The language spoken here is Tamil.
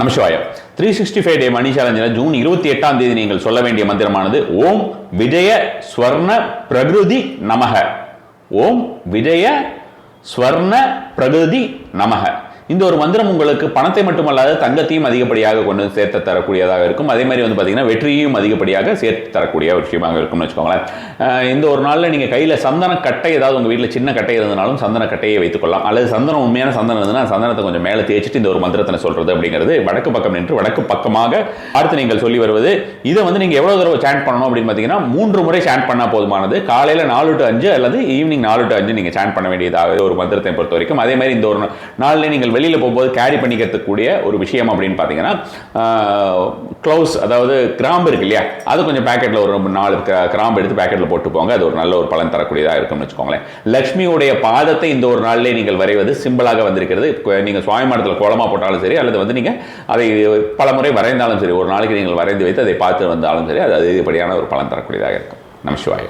நமசிவாயம். 365 டே மணி சேலஞ்சில் ஜூன் 28ஆம் தேதி நீங்கள் சொல்ல வேண்டிய மந்திரமானது ஓம் விஜய ஸ்வர்ண பிரகிருதி நமக. ஓம் விஜய ஸ்வர்ண பிரகிருதி நமக. இந்த ஒரு மந்திரம் உங்களுக்கு பணத்தை மட்டுமல்லாது தங்கத்தையும் அதிகப்படியாக கொண்டு சேர்த்து தரக்கூடியதாக இருக்கும். அதே மாதிரி பார்த்தீங்கன்னா வெற்றியையும் அதிகப்படியாக சேர்த்து தரக்கூடிய ஒரு விஷயமாக இருக்கும்னு வச்சுக்கோங்களேன். இந்த ஒரு நாளில் நீங்கள் கையில் சந்தன கட்டை, ஏதாவது உங்கள் வீட்டில் சின்ன கட்டை இருந்தனாலும் சந்தன கட்டையை வைத்துக்கொள்ளலாம். அல்லது சந்தனம், உண்மையான சந்தனம் இருந்ததுன்னா சந்தனத்தை கொஞ்சம் மேலே தேய்ச்சிட்டு இந்த ஒரு மந்திரத்தை சொல்றது அப்படிங்கிறது வடக்கு பக்கம் நின்று வடக்கு பக்கமாக பார்த்து நீங்கள் சொல்லி வருவது. இதை நீங்கள் எவ்வளோ தடவை சாண்ட் பண்ணணும் அப்படின்னு பார்த்தீங்கன்னா 3 முறை சாண்ட் பண்ணால் போதுமானது. காலையில் 4 to 5 அல்லது ஈவினிங் 4 to 5 நீங்கள் சாண்ட் பண்ண வேண்டியதாக ஒரு மந்திரத்தை பொறுத்த வரைக்கும். அதே மாதிரி இந்த ஒரு நாளில் நீங்கள் வெளியில் போகும்போது கேரி பண்ணிக்கிறதுக்கூடிய ஒரு விஷயம் அப்படின்னு பார்த்தீங்கன்னா க்ளவுஸ், அதாவது கிராம்பு இருக்கு இல்லையா, அது கொஞ்சம் பேக்கெட்டில் ஒரு 4 கிராம்பு எடுத்து பேக்கெட்டில் போட்டு போங்க. அது ஒரு நல்ல ஒரு பலன் தரக்கூடியதாக இருக்கும்னு வச்சுக்கோங்களேன். லக்ஷ்மியுடைய பாதத்தை இந்த ஒரு நாளிலே நீங்கள் வரைவது சிம்பிளாக வந்திருக்கிறது. நீங்கள் சுவாமி மாடத்தில் கோலமாக போட்டாலும் சரி, அல்லது நீங்கள் அதை பல முறை வரைந்தாலும் சரி, ஒரு நாளைக்கு நீங்கள் வரைந்து வைத்து அதை பார்த்து வந்தாலும் சரி, அது அதிகப்படியான ஒரு பலன் தரக்கூடியதாக இருக்கும். நமசிவாயம்.